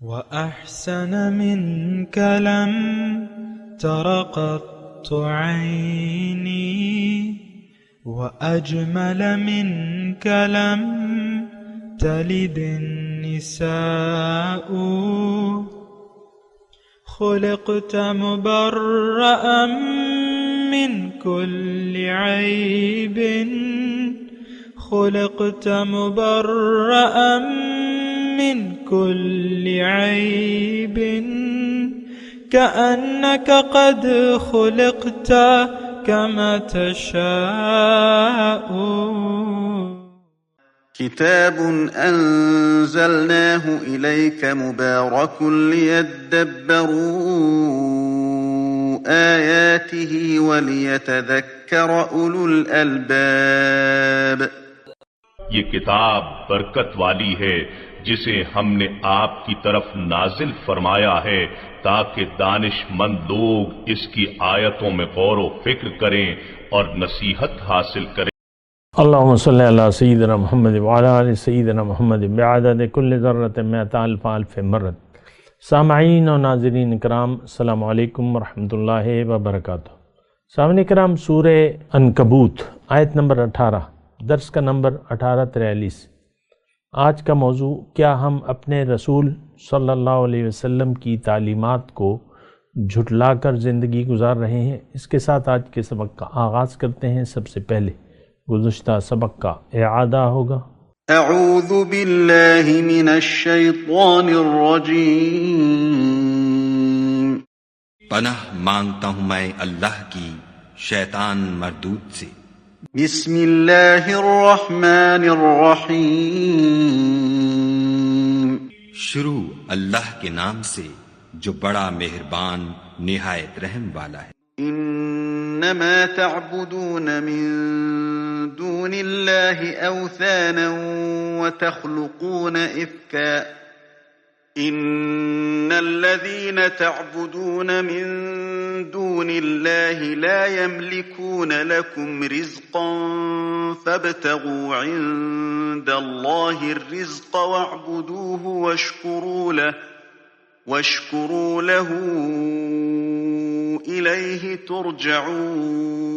وأحسن منك لم تر قط عيني وأجمل منك لم تلد النساء خلقت مبرأ من كل عيب خلقت مبرأ من كل عيب كأنك قد خلقت كما تشاء. كتاب أنزلناه إليك مبارك ليدبروا آياته وليتذكر أولو الألباب. یہ کتاب برکت والی ہے جسے ہم نے آپ کی طرف نازل فرمایا ہے تاکہ دانش مند لوگ اس کی آیتوں میں غور و فکر کریں اور نصیحت حاصل کریں. اللہم صلی علی سیدنا محمد وعلی آل سیدنا محمد بعدد کل ذرۃ مئۃ الف الف مرۃ. سامعین و ناظرین کرام، السلام علیکم ورحمۃ اللہ وبرکاتہ. سامعین کرام، سورہ عنکبوت آیت نمبر 18، درس کا نمبر 1843. آج کا موضوع، کیا ہم اپنے رسول صلی اللہ علیہ وسلم کی تعلیمات کو جھٹلا کر زندگی گزار رہے ہیں؟ اس کے ساتھ آج کے سبق کا آغاز کرتے ہیں. سب سے پہلے گزشتہ سبق کا اعادہ ہوگا. اعوذ باللہ من الشیطان الرجیم. پناہ مانگتا ہوں میں اللہ کی شیطان مردود سے. بسم اللہ الرحمن الرحیم. شروع اللہ کے نام سے جو بڑا مہربان نہایت رحم والا ہے. انما تعبدون من دون اللہ اوثانا وتخلقون افکا ان الذين تعبدون من دون الله لا يملكون لكم رزقا فابتغوا عند الله الرزق واعبدوه واشكروا له إليه ترجعون.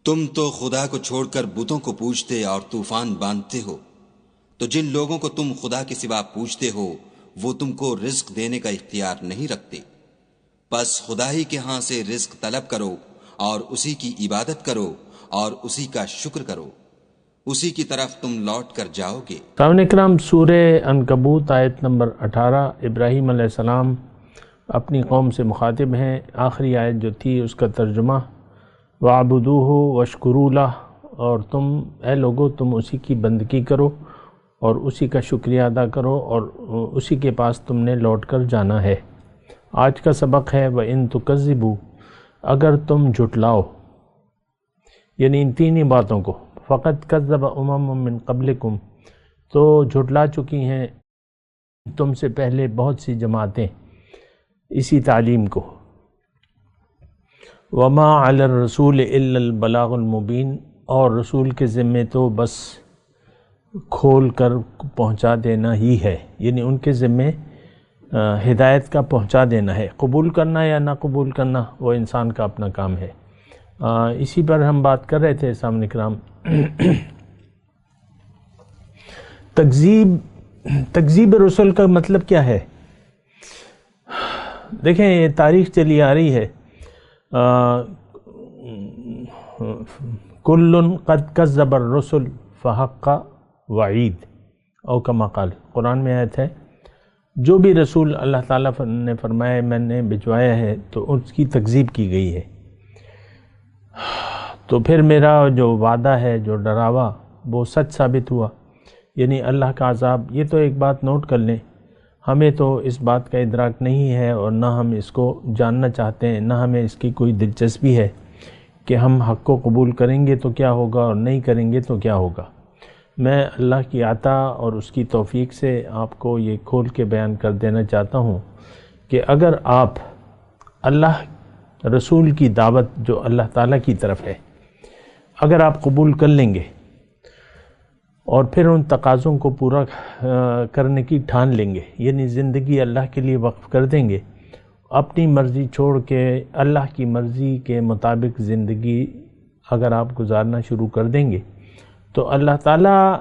تم تو خدا کو چھوڑ کر بتوں کو پوجتے اور طوفان باندھتے ہو، تو جن لوگوں کو تم خدا کے سوا پوجتے ہو وہ تم کو رزق دینے کا اختیار نہیں رکھتے، پس خدا ہی کے ہاں سے رزق طلب کرو اور اسی کی عبادت کرو اور اسی کا شکر کرو، اسی کی طرف تم لوٹ کر جاؤ گے. سامعین اکرام، سورہ عنکبوت آیت نمبر 18. ابراہیم علیہ السلام اپنی قوم سے مخاطب ہیں. آخری آیت جو تھی اس کا ترجمہ وَاعْبُدُوهُ وَاشْكُرُوا لَهُ، اور تم اے لوگو تم اسی کی بندگی کرو اور اسی کا شکریہ ادا کرو اور اسی کے پاس تم نے لوٹ کر جانا ہے. آج کا سبق ہے وَإِن تُكَذِّبُوا، اگر تم جھٹلاؤ، یعنی ان تین ہی باتوں کو. فقط کذب امم من قبلکم، تو جھٹلا چکی ہیں تم سے پہلے بہت سی جماعتیں اسی تعلیم کو. وما علی الرسول الا البلاغ المبین، اور رسول کے ذمے تو بس کھول کر پہنچا دینا ہی ہے، یعنی ان کے ذمے ہدایت کا پہنچا دینا ہے. قبول کرنا یا نہ قبول کرنا وہ انسان کا اپنا کام ہے. اسی پر ہم بات کر رہے تھے سامعین اکرام. تکذیب رسول کا مطلب کیا ہے؟ دیکھیں، یہ تاریخ چلی آ رہی ہے. کل قد کذب الرسل فحق وعید، او کما قال، قرآن میں آیت ہے جو بھی رسول اللہ تعالیٰ نے فرمایا میں نے بھجوایا ہے تو اس کی تکذیب کی گئی ہے. تو پھر میرا جو وعدہ ہے، جو ڈراوا، وہ سچ ثابت ہوا، یعنی اللہ کا عذاب. یہ تو ایک بات نوٹ کر لیں، ہمیں تو اس بات کا ادراک نہیں ہے اور نہ ہم اس کو جاننا چاہتے ہیں، نہ ہمیں اس کی کوئی دلچسپی ہے کہ ہم حق کو قبول کریں گے تو کیا ہوگا اور نہیں کریں گے تو کیا ہوگا. میں اللہ کی عطا اور اس کی توفیق سے آپ کو یہ کھول کے بیان کر دینا چاہتا ہوں کہ اگر آپ اللہ رسول کی دعوت جو اللہ تعالیٰ کی طرف ہے اگر آپ قبول کر لیں گے اور پھر ان تقاضوں کو پورا کرنے کی ٹھان لیں گے، یعنی زندگی اللہ کے لیے وقف کر دیں گے، اپنی مرضی چھوڑ کے اللہ کی مرضی کے مطابق زندگی اگر آپ گزارنا شروع کر دیں گے تو اللہ تعالیٰ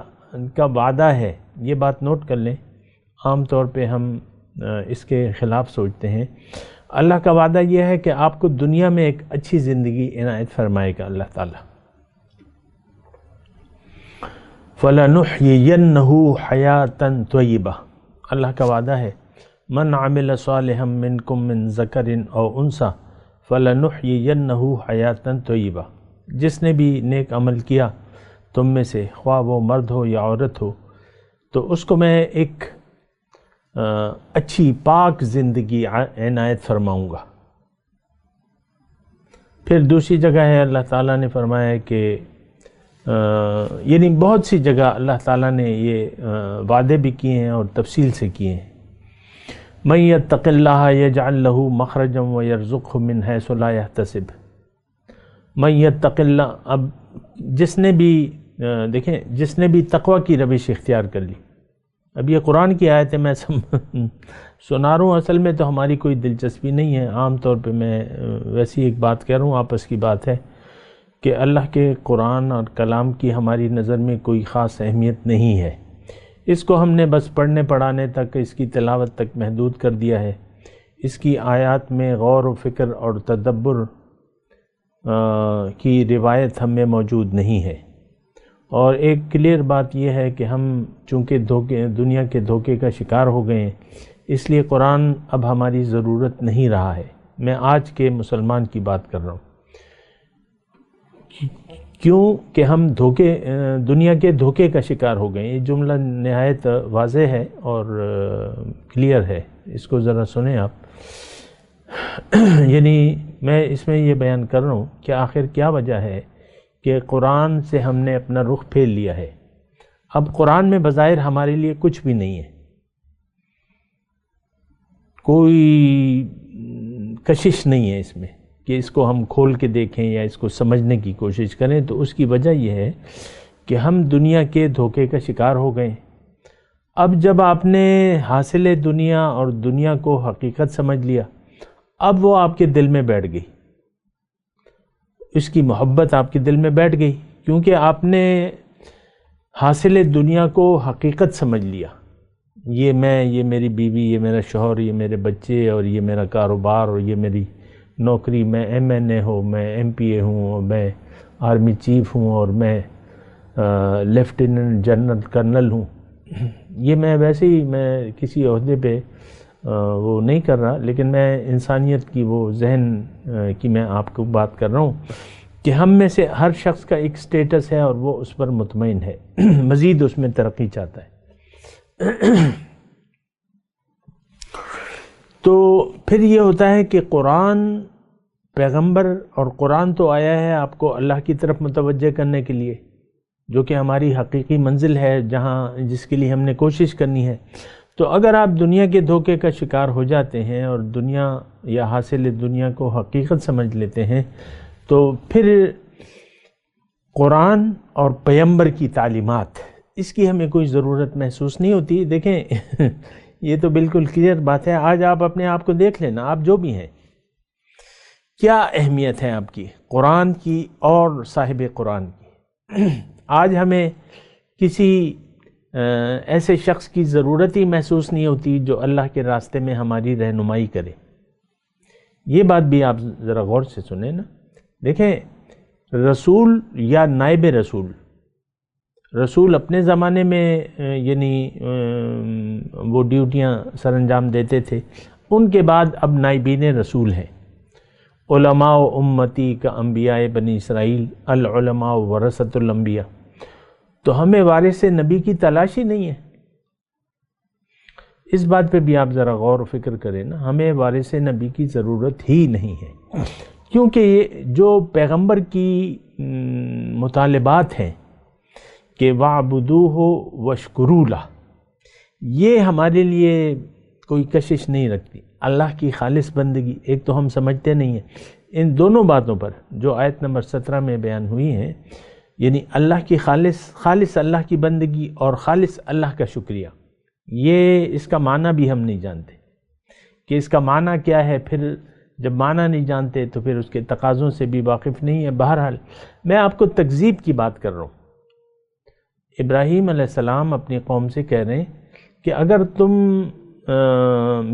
کا وعدہ ہے، یہ بات نوٹ کر لیں، عام طور پہ ہم اس کے خلاف سوچتے ہیں، اللہ کا وعدہ یہ ہے کہ آپ کو دنیا میں ایک اچھی زندگی عنایت فرمائے گا اللہ تعالیٰ۔ فَلَنُحْيِيَنَّهُ حَيَاةً طَيِّبَةً، اللہ کا وعدہ ہے، من عمل صالحا منکم من ذکر او انثی فَلَنُحْيِيَنَّهُ حَيَاةً طَيِّبَةً، جس نے بھی نیک عمل کیا تم میں سے، خواہ وہ مرد ہو یا عورت ہو، تو اس کو میں ایک اچھی پاک زندگی عنایت فرماؤں گا۔ پھر دوسری جگہ ہے اللہ تعالیٰ نے فرمایا کہ یعنی بہت سی جگہ اللہ تعالیٰ نے یہ وعدے بھی کیے ہیں اور تفصیل سے کیے ہیں، مَن يَتَّقِ اللَّهَ يَجْعَلْ لَهُ مَخْرَجًا وَيَرْزُقْهُ مِنْ حَيْثُ لَا يَحْتَسِبُ۔ مَن يَتَّقِ اللَّهَ، اب جس نے بھی دیکھیں، جس نے بھی تقوی کی روش اختیار کر لی، اب یہ قرآن کی آیت ہے، میں سنا رہا ہوں، اصل میں تو ہماری کوئی دلچسپی نہیں ہے، عام طور پہ میں ویسی ایک بات کہہ رہا ہوں، آپس کی بات ہے کہ اللہ کے قرآن اور کلام کی ہماری نظر میں کوئی خاص اہمیت نہیں ہے، اس کو ہم نے بس پڑھنے پڑھانے تک، اس کی تلاوت تک محدود کر دیا ہے، اس کی آیات میں غور و فکر اور تدبر کی روایت ہم میں موجود نہیں ہے۔ اور ایک کلیئر بات یہ ہے کہ ہم چونکہ دنیا کے دھوکے کا شکار ہو گئے ہیں، اس لیے قرآن اب ہماری ضرورت نہیں رہا ہے۔ میں آج کے مسلمان کی بات کر رہا ہوں، کیوں کہ ہم دنیا کے دھوکے کا شکار ہو گئے ہیں۔ یہ جملہ نہایت واضح ہے اور کلیئر ہے، اس کو ذرا سنیں آپ۔ یعنی میں اس میں یہ بیان کر رہا ہوں کہ آخر کیا وجہ ہے کہ قرآن سے ہم نے اپنا رخ پھیر لیا ہے۔ اب قرآن میں بظاہر ہمارے لیے کچھ بھی نہیں ہے، کوئی کشش نہیں ہے اس میں کہ اس کو ہم کھول کے دیکھیں یا اس کو سمجھنے کی کوشش کریں، تو اس کی وجہ یہ ہے کہ ہم دنیا کے دھوکے کا شکار ہو گئے۔ اب جب آپ نے حاصل دنیا اور دنیا کو حقیقت سمجھ لیا، اب وہ آپ کے دل میں بیٹھ گئی، اس کی محبت آپ کے دل میں بیٹھ گئی، کیونکہ آپ نے حاصل دنیا کو حقیقت سمجھ لیا، یہ میں، یہ میری بیوی، یہ میرا شوہر، یہ میرے بچے، اور یہ میرا کاروبار، اور یہ میری نوکری، میں ایم این اے ہوں، میں ایم پی اے ہوں، اور میں آرمی چیف ہوں، اور میں لیفٹیننٹ جنرل کرنل ہوں۔ یہ میں ویسے ہی میں کسی عہدے پہ وہ نہیں کر رہا، لیکن میں انسانیت کی وہ ذہن کی میں آپ کو بات کر رہا ہوں کہ ہم میں سے ہر شخص کا ایک سٹیٹس ہے اور وہ اس پر مطمئن ہے، مزید اس میں ترقی چاہتا ہے۔ تو پھر یہ ہوتا ہے کہ قرآن، پیغمبر اور قرآن تو آیا ہے آپ کو اللہ کی طرف متوجہ کرنے کے لیے، جو کہ ہماری حقیقی منزل ہے، جس کے لیے ہم نے کوشش کرنی ہے۔ تو اگر آپ دنیا کے دھوکے کا شکار ہو جاتے ہیں اور دنیا یا حاصل دنیا کو حقیقت سمجھ لیتے ہیں، تو پھر قرآن اور پیغمبر کی تعلیمات، اس کی ہمیں کوئی ضرورت محسوس نہیں ہوتی۔ دیکھیں یہ تو بالکل کلیئر بات ہے، آج آپ اپنے آپ کو دیکھ لینا، آپ جو بھی ہیں، کیا اہمیت ہے آپ کی، قرآن کی اور صاحب قرآن کی۔ آج ہمیں کسی ایسے شخص کی ضرورت ہی محسوس نہیں ہوتی جو اللہ کے راستے میں ہماری رہنمائی کرے۔ یہ بات بھی آپ ذرا غور سے سنیں نا۔ دیکھیں، رسول یا نائب رسول، رسول اپنے زمانے میں یعنی وہ ڈیوٹیاں سر انجام دیتے تھے، ان کے بعد اب نائبین رسول ہیں۔ علماء امتی کا انبیاء بنی اسرائیل، العلماء ورثۃ الانبیاء۔ تو ہمیں وارث نبی کی تلاش ہی نہیں ہے۔ اس بات پہ بھی آپ ذرا غور و فکر کریں نا، ہمیں وارث نبی کی ضرورت ہی نہیں ہے، کیونکہ یہ جو پیغمبر کی مطالبات ہیں کہ وَاعْبُدُوهُ وَاشْكُرُوا لَهُ، یہ ہمارے لیے کوئی کشش نہیں رکھتی۔ اللہ کی خالص بندگی، ایک تو ہم سمجھتے نہیں ہیں، ان دونوں باتوں پر جو آیت نمبر 17 میں بیان ہوئی ہیں، یعنی اللہ کی خالص اللہ کی بندگی اور خالص اللہ کا شکریہ، یہ اس کا معنی بھی ہم نہیں جانتے کہ اس کا معنی کیا ہے۔ پھر جب معنی نہیں جانتے تو پھر اس کے تقاضوں سے بھی واقف نہیں ہے۔ بہرحال میں آپ کو تکذیب کی بات کر رہا ہوں۔ ابراہیم علیہ السلام اپنی قوم سے کہہ رہے ہیں کہ اگر تم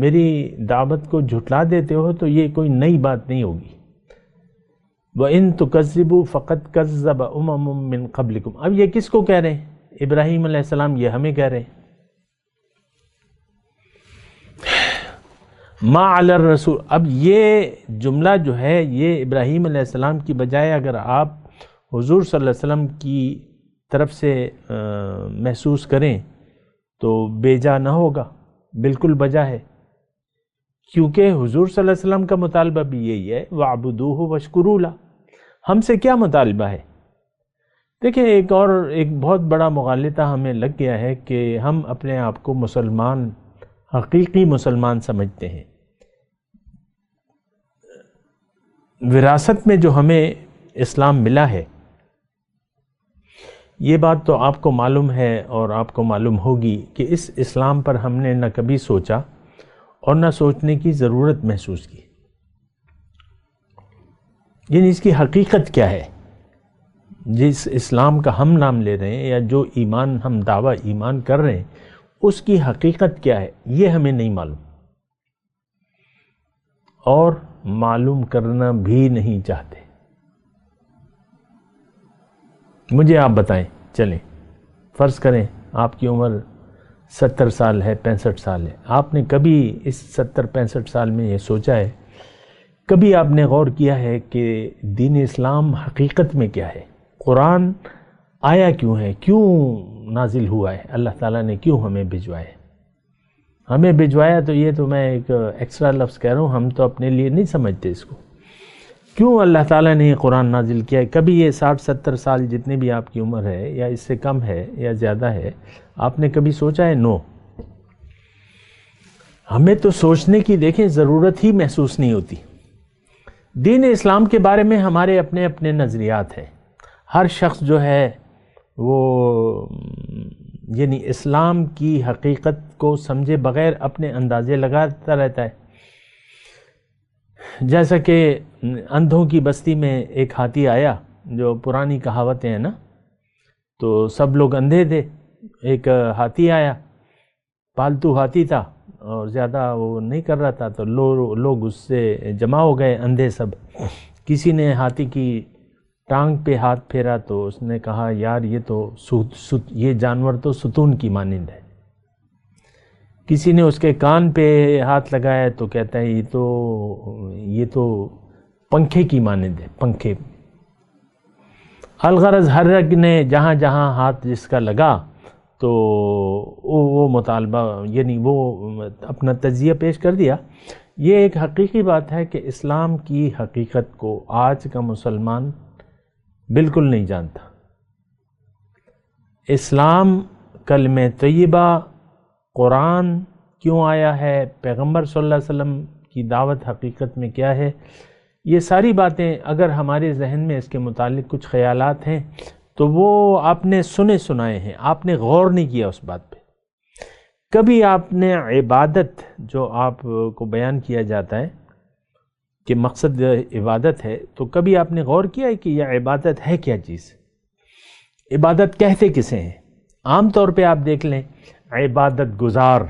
میری دعوت کو جھٹلا دیتے ہو تو یہ کوئی نئی بات نہیں ہوگی۔ وَإِن تُكَذِّبُوا فَقَدْ كَذَّبَ أُمَمٌ مِّن قَبْلِكُمْ۔ اب یہ کس کو کہہ رہے ہیں؟ ابراہیم علیہ السلام یہ ہمیں کہہ رہے ہیں۔ ما علی الرسول، اب یہ جملہ جو ہے یہ ابراہیم علیہ السلام کی بجائے اگر آپ حضور صلی اللہ علیہ وسلم کی طرف سے محسوس کریں تو بیجا نہ ہوگا، بالکل بجا ہے، کیونکہ حضور صلی اللہ علیہ وسلم کا مطالبہ بھی یہی ہے وَاعْبُدُوهُ وَاشْكُرُوا لَهُ۔ ہم سے کیا مطالبہ ہے؟ دیکھیں ایک بہت بڑا مغالطہ ہمیں لگ گیا ہے کہ ہم اپنے آپ کو مسلمان، حقیقی مسلمان سمجھتے ہیں۔ وراثت میں جو ہمیں اسلام ملا ہے، یہ بات تو آپ کو معلوم ہے اور آپ کو معلوم ہوگی کہ اس اسلام پر ہم نے نہ کبھی سوچا اور نہ سوچنے کی ضرورت محسوس کی۔ یعنی اس کی حقیقت کیا ہے؟ جس اسلام کا ہم نام لے رہے ہیں یا جو ایمان ہم دعویٰ ایمان کر رہے ہیں، اس کی حقیقت کیا ہے یہ ہمیں نہیں معلوم اور معلوم کرنا بھی نہیں چاہتے۔ مجھے آپ بتائیں، چلیں فرض کریں آپ کی عمر 70 سال ہے، 65 سال ہے، آپ نے کبھی اس 70-65 سال میں یہ سوچا ہے، کبھی آپ نے غور کیا ہے کہ دین اسلام حقیقت میں کیا ہے؟ قرآن آیا کیوں ہے؟ کیوں نازل ہوا ہے؟ اللہ تعالیٰ نے کیوں ہمیں بھجوایا ہے؟ ہمیں بھجوایا تو یہ تو میں ایک ایکسٹرا لفظ کہہ رہا ہوں، ہم تو اپنے لیے نہیں سمجھتے اس کو۔ کیوں اللہ تعالیٰ نے یہ قرآن نازل کیا ہے؟ کبھی یہ 60-70 سال جتنے بھی آپ کی عمر ہے یا اس سے کم ہے یا زیادہ ہے، آپ نے کبھی سوچا ہے؟ نو۔ ہمیں تو سوچنے کی دیکھیں ضرورت ہی محسوس نہیں ہوتی۔ دین اسلام کے بارے میں ہمارے اپنے اپنے نظریات ہیں۔ ہر شخص جو ہے وہ یعنی اسلام کی حقیقت کو سمجھے بغیر اپنے اندازے لگاتا رہتا ہے۔ جیسا کہ اندھوں کی بستی میں ایک ہاتھی آیا، جو پرانی کہاوتیں ہیں نا، تو سب لوگ اندھے تھے، ایک ہاتھی آیا، پالتو ہاتھی تھا اور زیادہ وہ نہیں کر رہا تھا، تو لوگ اس سے جمع ہو گئے اندھے سب۔ کسی نے ہاتھی کی ٹانگ پہ ہاتھ پھیرا تو اس نے کہا یار یہ جانور تو ستون کی مانند ہے۔ کسی نے اس کے کان پہ ہاتھ لگایا تو کہتا ہے یہ تو پنکھے کی مانند ہے، پنکھے۔ الغرض ہر ایک نے جہاں جہاں ہاتھ جس کا لگا تو وہ مطالبہ یعنی وہ اپنا تجزیہ پیش کر دیا۔ یہ ایک حقیقی بات ہے کہ اسلام کی حقیقت کو آج کا مسلمان بالکل نہیں جانتا۔ اسلام، کلمہ طیبہ، قرآن کیوں آیا ہے، پیغمبر صلی اللہ علیہ وسلم کی دعوت حقیقت میں کیا ہے، یہ ساری باتیں اگر ہمارے ذہن میں اس کے متعلق کچھ خیالات ہیں تو وہ آپ نے سنائے ہیں، آپ نے غور نہیں کیا اس بات پہ۔ کبھی آپ نے عبادت جو آپ کو بیان کیا جاتا ہے کہ مقصد عبادت ہے، تو کبھی آپ نے غور کیا ہے کہ یہ عبادت ہے کیا چیز؟ عبادت کہتے کسے ہیں؟ عام طور پہ آپ دیکھ لیں، عبادت گزار،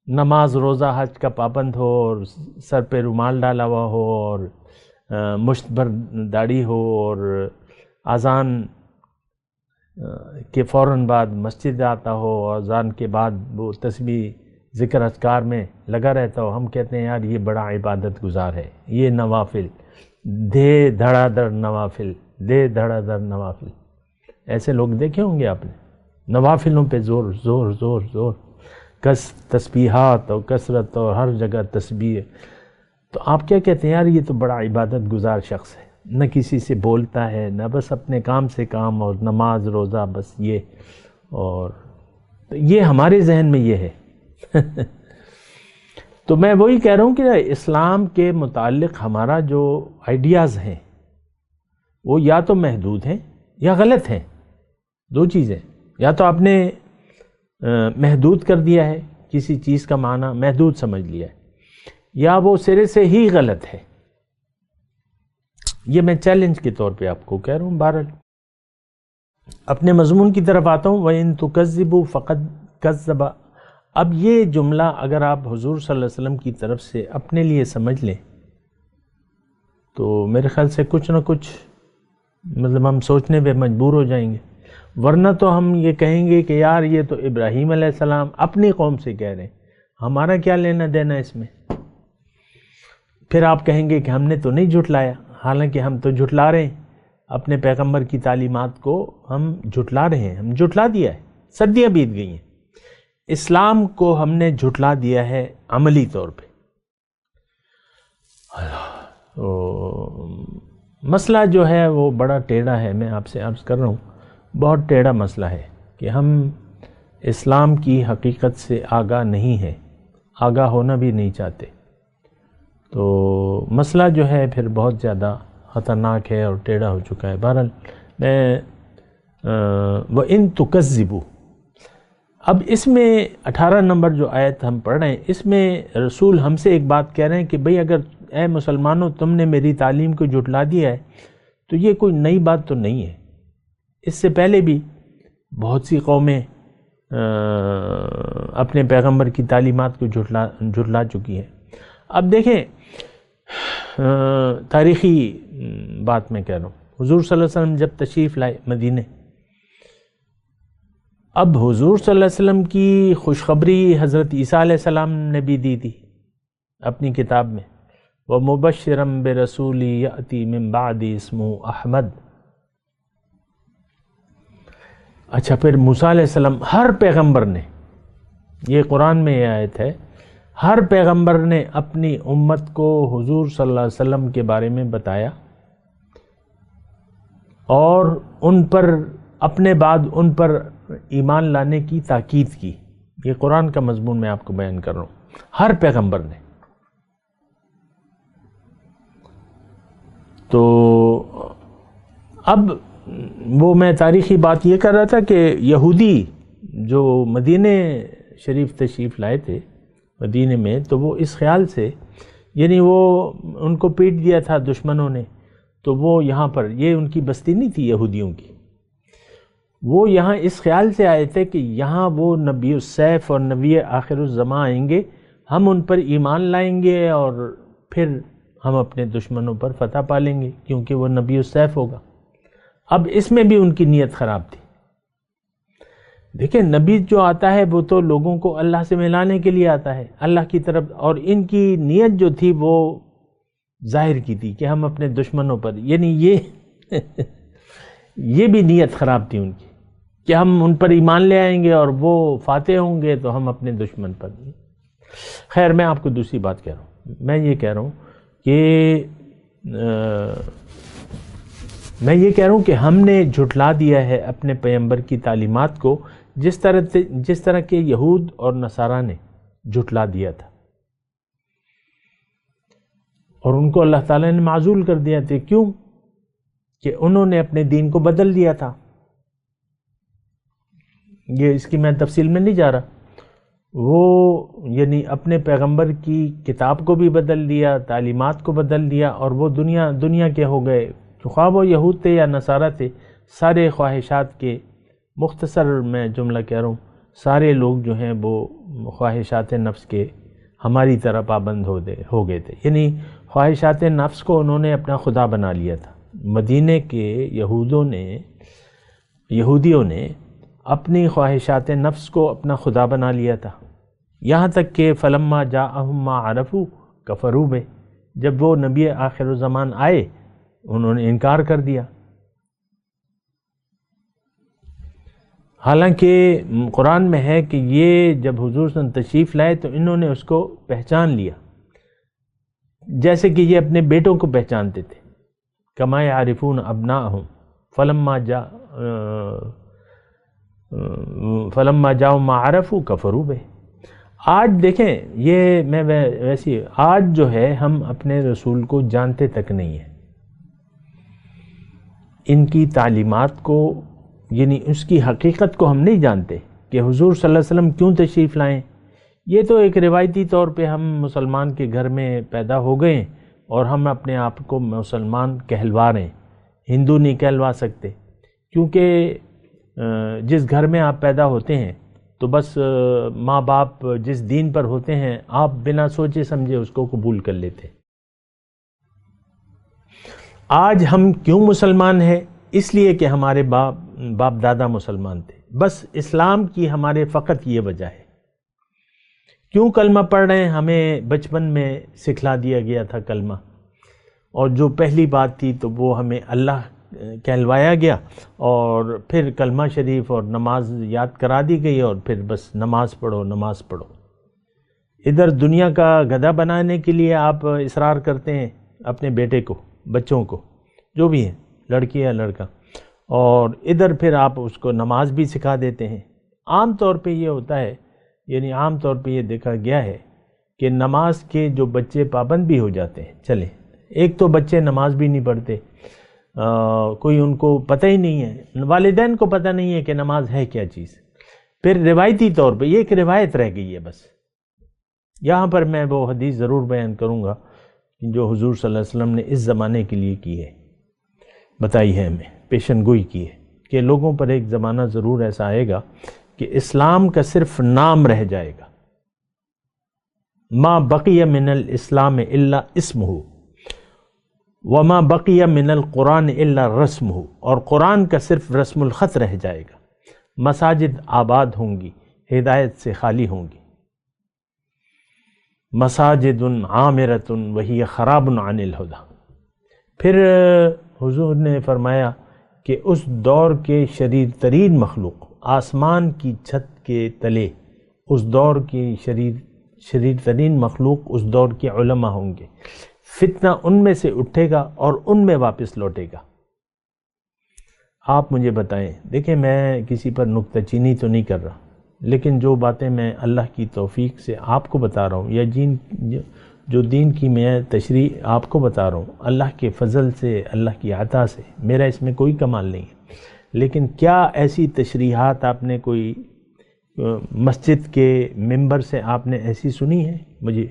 نماز روزہ حج کا پابند ہو اور سر پہ رومال ڈالا ہوا ہو اور مشت بھر داڑھی ہو اور اذان کے فوراً بعد مسجد آتا ہو اور اذان کے بعد وہ تسبیح ذکر اذکار میں لگا رہتا ہو، ہم کہتے ہیں یار یہ بڑا عبادت گزار ہے، یہ نوافل دے دھڑا دھڑ نوافل، دے دھڑا دھڑ نوافل، ایسے لوگ دیکھے ہوں گے آپ نے، نوافلوں پہ زور زور زور زور، تسبیحات اور کثرت اور ہر جگہ تسبیح۔ تو آپ کیا کہتے ہیں؟ یار یہ تو بڑا عبادت گزار شخص ہے، نہ کسی سے بولتا ہے، نہ بس اپنے کام سے کام، اور نماز روزہ بس یہ، اور یہ ہمارے ذہن میں یہ ہے۔ تو میں وہی کہہ رہا ہوں کہ اسلام کے متعلق ہمارا جو آئیڈیاز ہیں وہ یا تو محدود ہیں یا غلط ہیں، دو چیزیں، یا تو آپ نے محدود کر دیا ہے، کسی چیز کا معنی محدود سمجھ لیا ہے، یا وہ سرے سے ہی غلط ہے۔ یہ میں چیلنج کے طور پہ آپ کو کہہ رہا ہوں۔ بہرحال اپنے مضمون کی طرف آتا ہوں، وَإِن تُكَذِّبُوا فَقَدْ كَذَّبَ۔ اب یہ جملہ اگر آپ حضور صلی اللہ علیہ وسلم کی طرف سے اپنے لیے سمجھ لیں تو میرے خیال سے کچھ نہ کچھ مطلب ہم سوچنے پہ مجبور ہو جائیں گے، ورنہ تو ہم یہ کہیں گے کہ یار یہ تو ابراہیم علیہ السلام اپنی قوم سے کہہ رہے ہیں، ہمارا کیا لینا دینا اس میں۔ پھر آپ کہیں گے کہ ہم نے تو نہیں جھٹلایا، حالانکہ ہم تو جھٹلا رہے ہیں، اپنے پیغمبر کی تعلیمات کو ہم جھٹلا رہے ہیں، ہم جھٹلا دیا ہے، صدیاں بیت گئی ہیں، اسلام کو ہم نے جھٹلا دیا ہے عملی طور پہ۔ تو مسئلہ جو ہے وہ بڑا ٹیڑھا ہے، میں آپ سے عرض کر رہا ہوں بہت ٹیڑھا مسئلہ ہے کہ ہم اسلام کی حقیقت سے آگاہ نہیں ہیں، آگاہ ہونا بھی نہیں چاہتے، تو مسئلہ جو ہے پھر بہت زیادہ خطرناک ہے اور ٹیڑھا ہو چکا ہے۔ بہرحال میں وَإِن تُكَذِّبُوا، اب اس میں 18 نمبر جو آیت ہم پڑھ رہے ہیں، اس میں رسول ہم سے ایک بات کہہ رہے ہیں کہ بھئی اگر اے مسلمانوں تم نے میری تعلیم کو جھٹلا دیا ہے تو یہ کوئی نئی بات تو نہیں ہے، اس سے پہلے بھی بہت سی قومیں اپنے پیغمبر کی تعلیمات کو جھٹلا چکی ہیں۔ اب دیکھیں تاریخی بات میں کہہ رہا ہوں، حضور صلی اللہ علیہ وسلم جب تشریف لائے مدینے، اب حضور صلی اللہ علیہ وسلم کی خوشخبری حضرت عیسیٰ علیہ السلام نے بھی دی تھی اپنی کتاب میں، وَمُبَشِّرًا بِرَسُولٍ يَأْتِي مِن بَعْدِي اسْمُهُ احمد۔ اچھا، پھر موسیٰ علیہ السلام، ہر پیغمبر نے، یہ قرآن میں یہ آیت ہے، ہر پیغمبر نے اپنی امت کو حضور صلی اللہ علیہ وسلم کے بارے میں بتایا اور ان پر اپنے بعد ان پر ایمان لانے کی تاکید کی۔ یہ قرآن کا مضمون میں آپ کو بیان کر رہا ہوں، ہر پیغمبر نے۔ تو اب وہ میں تاریخی بات یہ کر رہا تھا کہ یہودی جو مدینہ شریف تشریف لائے تھے مدینہ میں، تو وہ اس خیال سے، یعنی وہ ان کو پیٹ دیا تھا دشمنوں نے، تو وہ یہاں پر، یہ ان کی بستی نہیں تھی یہودیوں کی، وہ یہاں اس خیال سے آئے تھے کہ یہاں وہ نبی السیف اور نبی آخر الزمان آئیں گے، ہم ان پر ایمان لائیں گے اور پھر ہم اپنے دشمنوں پر فتح پا لیں گے، کیونکہ وہ نبی السیف ہوگا۔ اب اس میں بھی ان کی نیت خراب تھی۔ دیکھیں نبی جو آتا ہے وہ تو لوگوں کو اللہ سے ملانے کے لیے آتا ہے، اللہ کی طرف، اور ان کی نیت جو تھی وہ ظاہر کی تھی کہ ہم اپنے دشمنوں پر، یعنی یہ بھی نیت خراب تھی ان کی کہ ہم ان پر ایمان لے آئیں گے اور وہ فاتح ہوں گے تو ہم اپنے دشمن پر۔ خیر میں آپ کو دوسری بات کہہ رہا ہوں، میں یہ کہہ رہا ہوں کہ کہ ہم نے جھٹلا دیا ہے اپنے پیغمبر کی تعلیمات کو جس طرح کہ یہود اور نصارہ نے جھٹلا دیا تھا، اور ان کو اللہ تعالیٰ نے معزول کر دیا تھا۔ کیوں؟ کہ انہوں نے اپنے دین کو بدل دیا تھا۔ یہ اس کی میں تفصیل میں نہیں جا رہا، وہ یعنی اپنے پیغمبر کی کتاب کو بھی بدل دیا، تعلیمات کو بدل دیا، اور وہ دنیا کے ہو گئے، خواہ وہ یہود تھے یا نصارہ تھے، سارے خواہشات کے، مختصر میں جملہ کہہ رہا ہوں، سارے لوگ جو ہیں وہ خواہشات نفس کے ہماری طرح پابند ہو گئے تھے، یعنی خواہشات نفس کو انہوں نے اپنا خدا بنا لیا تھا۔ مدینے کے یہودیوں نے اپنی خواہشات نفس کو اپنا خدا بنا لیا تھا، یہاں تک کہ فلما جاءہم ما عرفوا کفروا بہ، جب وہ نبی آخر الزمان آئے انہوں نے انکار کر دیا۔ حالانکہ قرآن میں ہے کہ یہ جب حضور صلی اللہ علیہ وسلم تشریف لائے تو انہوں نے اس کو پہچان لیا، جیسے کہ یہ اپنے بیٹوں کو پہچانتے تھے، کما یعرفون ابناءہم فلما جاءوا ما عرفوا کفروا بہ۔ آج دیکھیں، یہ میں ویسی آج جو ہے ہم اپنے رسول کو جانتے تک نہیں ہیں، ان کی تعلیمات کو، یعنی اس کی حقیقت کو ہم نہیں جانتے کہ حضور صلی اللہ علیہ وسلم کیوں تشریف لائیں۔ یہ تو ایک روایتی طور پہ ہم مسلمان کے گھر میں پیدا ہو گئے اور ہم اپنے آپ کو مسلمان کہلوا رہے ہیں، ہندو نہیں کہلوا سکتے، کیونکہ جس گھر میں آپ پیدا ہوتے ہیں تو بس ماں باپ جس دین پر ہوتے ہیں آپ بنا سوچے سمجھے اس کو قبول کر لیتے۔ آج ہم کیوں مسلمان ہیں؟ اس لیے کہ ہمارے باپ دادا مسلمان تھے، بس اسلام کی ہمارے فقط یہ وجہ ہے۔ کیوں کلمہ پڑھ رہے ہیں؟ ہمیں بچپن میں سکھلا دیا گیا تھا کلمہ، اور جو پہلی بات تھی تو وہ ہمیں اللہ کہلوایا گیا، اور پھر کلمہ شریف اور نماز یاد کرا دی گئی، اور پھر بس نماز پڑھو نماز پڑھو۔ ادھر دنیا کا گدھا بنانے کے لیے آپ اصرار کرتے ہیں اپنے بیٹے کو، بچوں کو، جو بھی ہیں، لڑکی یا لڑکا، اور ادھر پھر آپ اس کو نماز بھی سکھا دیتے ہیں۔ عام طور پہ یہ ہوتا ہے، یعنی عام طور پہ یہ دیکھا گیا ہے کہ نماز کے جو بچے پابند بھی ہو جاتے ہیں، چلیں ایک تو بچے نماز بھی نہیں پڑھتے، کوئی ان کو پتہ ہی نہیں ہے، والدین کو پتہ نہیں ہے کہ نماز ہے کیا چیز، پھر روایتی طور پہ یہ ایک روایت رہ گئی ہے بس۔ یہاں پر میں وہ حدیث ضرور بیان کروں گا جو حضور صلی اللہ علیہ وسلم نے اس زمانے کے لیے کی ہے، بتائی ہے، ہمیں پیشن گوئی کی ہے کہ لوگوں پر ایک زمانہ ضرور ایسا آئے گا کہ اسلام کا صرف نام رہ جائے گا، ما بقی من الاسلام الا اسمہ وما بقی من القرآن الا رسمہ، اور قرآن کا صرف رسم الخط رہ جائے گا، مساجد آباد ہوں گی، ہدایت سے خالی ہوں گی، مساجد عامرۃ وہی خراب عن الہدی۔ پھر حضور نے فرمایا کہ اس دور کے شریر ترین مخلوق، آسمان کی چھت کے تلے اس دور کی شریر ترین مخلوق اس دور کے علماء ہوں گے، فتنہ ان میں سے اٹھے گا اور ان میں واپس لوٹے گا۔ آپ مجھے بتائیں، دیکھیں میں کسی پر نکتہ چینی تو نہیں کر رہا، لیکن جو باتیں میں اللہ کی توفیق سے آپ کو بتا رہا ہوں، یا جو دین کی میں تشریح آپ کو بتا رہا ہوں، اللہ کے فضل سے، اللہ کی عطا سے، میرا اس میں کوئی کمال نہیں ہے، لیکن کیا ایسی تشریحات آپ نے کوئی مسجد کے ممبر سے آپ نے ایسی سنی ہے؟ مجھے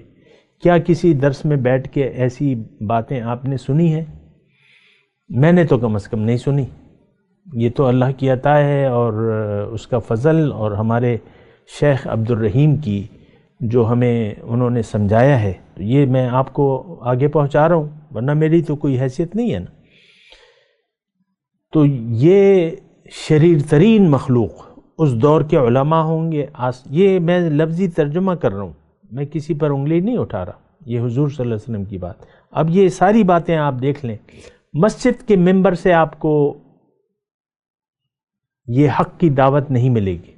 کیا کسی درس میں بیٹھ کے ایسی باتیں آپ نے سنی ہیں؟ میں نے تو کم از کم نہیں سنی۔ یہ تو اللہ کی عطا ہے اور اس کا فضل، اور ہمارے شیخ عبد الرحیم کی جو ہمیں انہوں نے سمجھایا ہے، تو یہ میں آپ کو آگے پہنچا رہا ہوں، ورنہ میری تو کوئی حیثیت نہیں ہے نا۔ تو یہ شریر ترین مخلوق اس دور کے علماء ہوں گے، یہ میں لفظی ترجمہ کر رہا ہوں، میں کسی پر انگلی نہیں اٹھا رہا، یہ حضور صلی اللہ علیہ وسلم کی بات۔ اب یہ ساری باتیں آپ دیکھ لیں، مسجد کے ممبر سے آپ کو یہ حق کی دعوت نہیں ملے گی،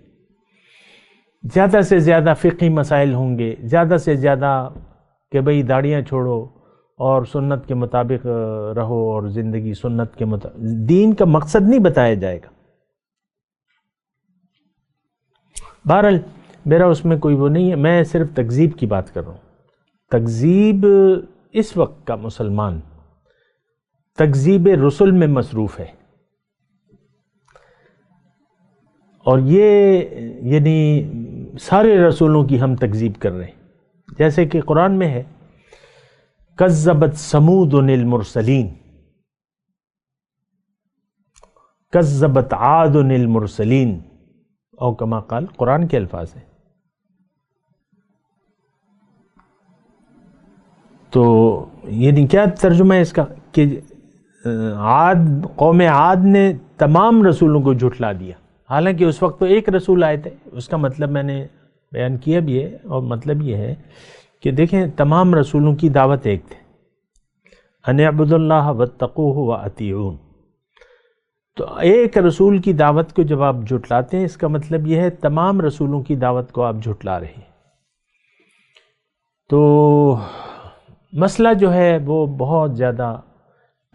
زیادہ سے زیادہ فقہی مسائل ہوں گے، زیادہ سے زیادہ کہ بھئی داڑیاں چھوڑو اور سنت کے مطابق رہو اور زندگی سنت کے مطابق، دین کا مقصد نہیں بتایا جائے گا۔ بہرحال میرا اس میں کوئی وہ نہیں ہے، میں صرف تکذیب کی بات کر رہا ہوں۔ تکذیب اس وقت کا مسلمان تکذیب رسل میں مصروف ہے، اور یہ یعنی سارے رسولوں کی ہم تکذیب کر رہے ہیں، جیسے کہ قرآن میں ہے کذبت ثمود المرسلین، کذبت عاد المرسلین، او کما قال، قرآن کے الفاظ ہیں۔ تو یعنی کیا ترجمہ ہے اس کا کہ قوم عاد نے تمام رسولوں کو جھٹلا دیا، حالانکہ اس وقت تو ایک رسول آئے تھے۔ اس کا مطلب میں نے بیان کیا بھی ہے، اور مطلب یہ ہے کہ دیکھیں تمام رسولوں کی دعوت ایک تھے، ان اعبدوا اللہ واتقوہ واطیعون۔ تو ایک رسول کی دعوت کو جب آپ جھٹلاتے ہیں، اس کا مطلب یہ ہے تمام رسولوں کی دعوت کو آپ جھٹلا رہے ہیں۔ تو مسئلہ جو ہے وہ بہت زیادہ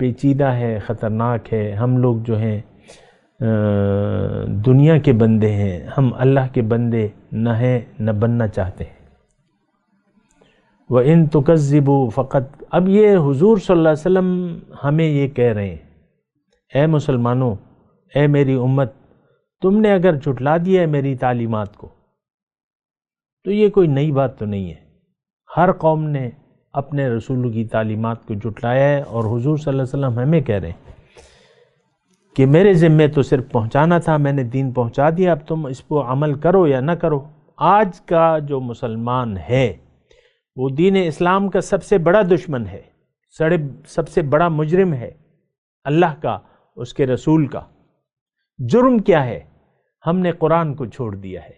پیچیدہ ہے، خطرناک ہے۔ ہم لوگ جو ہیں دنیا کے بندے ہیں، ہم اللہ کے بندے نہ ہیں نہ بننا چاہتے ہیں۔ وَإِن تُكَذِّبُوا فَقَدْ، اب یہ حضور صلی اللہ علیہ وسلم ہمیں یہ کہہ رہے ہیں اے مسلمانوں، اے میری امت، تم نے اگر جھٹلا دیا ہے میری تعلیمات کو تو یہ کوئی نئی بات تو نہیں ہے۔ ہر قوم نے اپنے رسول کی تعلیمات کو جھٹلایا ہے، اور حضور صلی اللہ علیہ وسلم ہمیں کہہ رہے ہیں کہ میرے ذمے تو صرف پہنچانا تھا، میں نے دین پہنچا دیا، اب تم اس پر عمل کرو یا نہ کرو۔ آج کا جو مسلمان ہے وہ دین اسلام کا سب سے بڑا دشمن ہے، سب سے بڑا مجرم ہے، اللہ کا، اس کے رسول کا۔ جرم کیا ہے؟ ہم نے قرآن کو چھوڑ دیا ہے،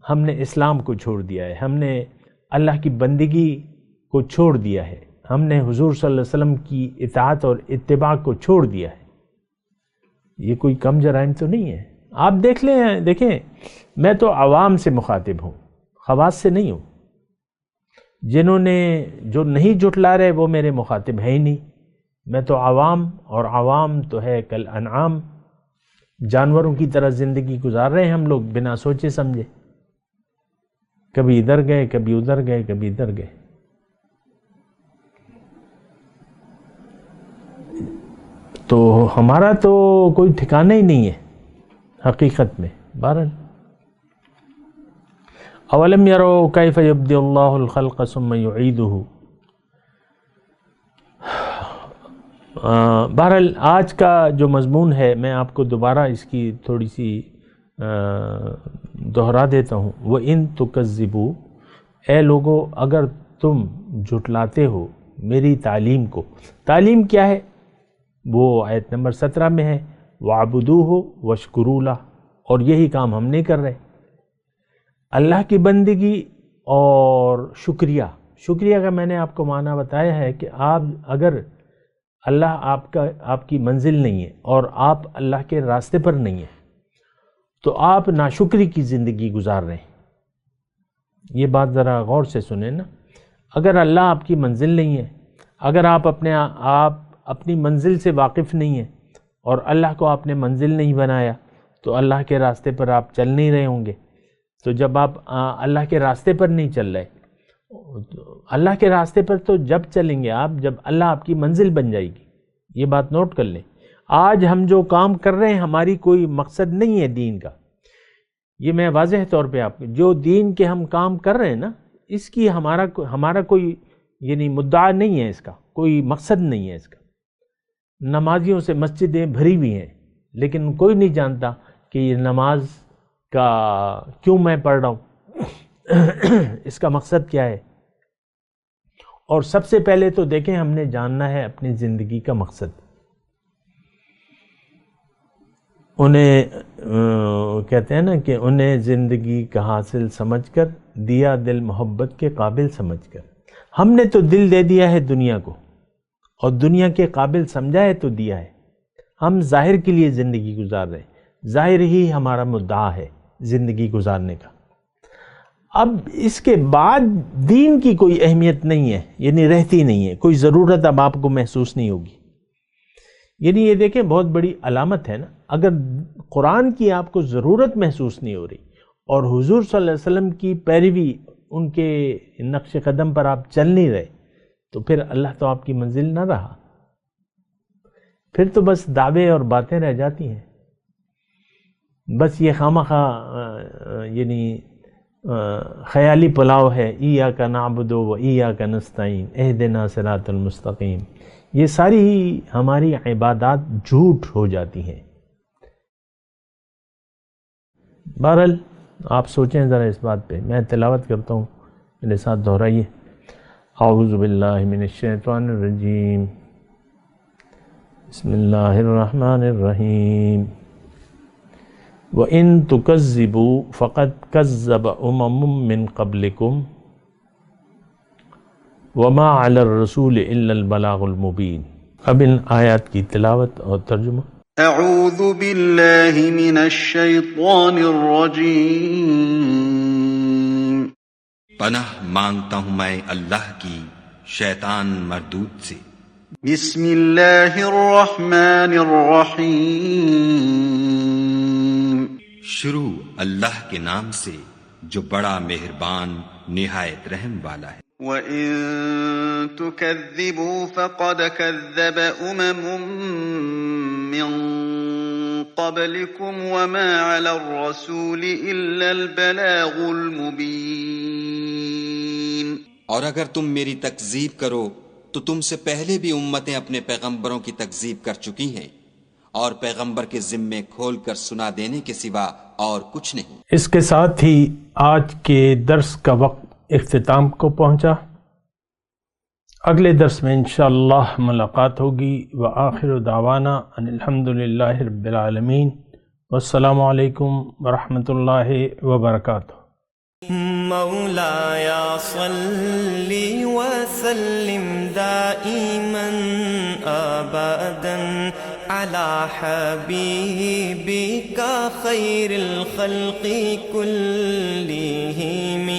ہم نے اسلام کو چھوڑ دیا ہے، ہم نے اللہ کی بندگی کو چھوڑ دیا ہے، ہم نے حضور صلی اللہ علیہ وسلم کی اطاعت اور اتباع کو چھوڑ دیا ہے۔ یہ کوئی کم جرائم تو نہیں ہے۔ آپ دیکھیں، میں تو عوام سے مخاطب ہوں، خواص سے نہیں ہوں۔ جو نہیں جھٹلا رہے وہ میرے مخاطب ہے ہی نہیں۔ میں تو عوام، اور عوام تو ہے کل انعام، جانوروں کی طرح زندگی گزار رہے ہیں ہم لوگ بنا سوچے سمجھے، کبھی ادھر گئے، کبھی ادھر گئے، کبھی ادھر گئے۔ تو ہمارا تو کوئی ٹھکانہ ہی نہیں ہے حقیقت میں۔ بہرحال اولم یروا کیف یبدئ اللہ الخلق ثم یعیدہ۔ بہرحال آج کا جو مضمون ہے میں آپ کو دوبارہ اس کی تھوڑی سی دہرا دیتا ہوں۔ وَإِن تُكَذِّبُوا، اے لوگو اگر تم جھٹلاتے ہو میری تعلیم کو۔ تعلیم کیا ہے؟ وہ آیت نمبر 17 میں ہے، وَعْبُدُوهُ وَاشْكُرُوا لَهُ، اور یہی کام ہم نہیں کر رہے۔ اللہ کی بندگی اور شکریہ کا میں نے آپ کو معنی بتایا ہے کہ آپ اگر اللہ آپ کی منزل نہیں ہے اور آپ اللہ کے راستے پر نہیں ہیں تو آپ ناشکری کی زندگی گزار رہے ہیں۔ یہ بات ذرا غور سے سنیں نا۔ اگر اللہ آپ کی منزل نہیں ہے، اگر آپ اپنی منزل سے واقف نہیں ہیں اور اللہ کو آپ نے منزل نہیں بنایا تو اللہ کے راستے پر آپ چل نہیں رہے ہوں گے۔ تو جب آپ اللہ کے راستے پر نہیں چل رہے، اللہ کے راستے پر تو جب چلیں گے آپ جب اللہ آپ کی منزل بن جائے گی۔ یہ بات نوٹ کر لیں۔ آج ہم جو کام کر رہے ہیں ہماری کوئی مقصد نہیں ہے دین کا، یہ میں واضح طور پہ آپ جو دین کے ہم کام کر رہے ہیں نا، اس کی ہمارا کوئی یعنی مدعا نہیں ہے، اس کا کوئی مقصد نہیں ہے۔ اس کا نمازیوں سے مسجدیں بھری ہوئی ہیں لیکن کوئی نہیں جانتا کہ یہ نماز کا کیوں میں پڑھ رہا ہوں، اس کا مقصد کیا ہے۔ اور سب سے پہلے تو دیکھیں ہم نے جاننا ہے اپنی زندگی کا مقصد۔ کہتے ہیں نا کہ انہیں زندگی کا حاصل سمجھ کر دیا دل محبت کے قابل سمجھ کر۔ ہم نے تو دل دے دیا ہے دنیا کو اور دنیا کے قابل سمجھا ہے تو دیا ہے۔ ہم ظاہر کے لیے زندگی گزار رہے ہیں، ظاہر ہی ہمارا مدعا ہے زندگی گزارنے کا۔ اب اس کے بعد دین کی کوئی اہمیت نہیں ہے، یعنی رہتی نہیں ہے، کوئی ضرورت اب آپ کو محسوس نہیں ہوگی۔ یعنی یہ دیکھیں بہت بڑی علامت ہے نا، اگر قرآن کی آپ کو ضرورت محسوس نہیں ہو رہی اور حضور صلی اللہ علیہ وسلم کی پیروی، ان کے نقش قدم پر آپ چل نہیں رہے تو پھر اللہ تو آپ کی منزل نہ رہا، پھر تو بس دعوے اور باتیں رہ جاتی ہیں۔ بس یہ خواہ یعنی خیالی پلاؤ ہے، ایاک نعبد و ایاک نستعین اہدنا صراط المستقیم۔ یہ ساری ہماری عبادات جھوٹ ہو جاتی ہیں۔ بہرحال آپ سوچیں ذرا اس بات پہ، میں تلاوت کرتا ہوں، میرے ساتھ دہرائیے۔ اعوذ باللہ من الشیطان الرجیم، بسم اللہ الرحمن الرحیم۔ وَإِن تُكَذِّبُوا فَقَدْ كَذَّبَ أُمَمٌ مِّن قَبْلِكُمْ وَمَا عَلَى الرَّسُولِ إِلَّا الْبَلَاغُ الْمُبِينُ۔ اب ان آیات کی تلاوت اور ترجمہ۔ اعوذ باللہ من الشیطان الرجیم۔ پناہ مانگتا ہوں میں اللہ کی شیطان مردود سے۔ بسم اللہ الرحمن الرحیم۔ شروع اللہ کے نام سے جو بڑا مہربان نہایت رحم والا ہے۔ وَإِن تُكَذِّبُوا فَقَدْ كَذَّبَ مِن قَبْلِكُمْ وَمَا عَلَى الرَّسُولِ إِلَّا الْبَلَاغُ الْمُبِينُ۔ اور اگر تم میری تکذیب کرو تو تم سے پہلے بھی امتیں اپنے پیغمبروں کی تکذیب کر چکی ہیں، اور پیغمبر کے ذمے کھول کر سنا دینے کے سوا اور کچھ نہیں۔ اس کے ساتھ ہی آج کے درس کا وقت اختتام کو پہنچا۔ اگلے درس میں انشاءاللہ ملاقات ہوگی۔ وآخر دعوانا ان الحمدللہ رب العالمین، والسلام علیکم ورحمۃ اللہ وبرکاتہ۔ مولاي صل وسلم دائما ابدا على حبيبك خير الخلق كلهم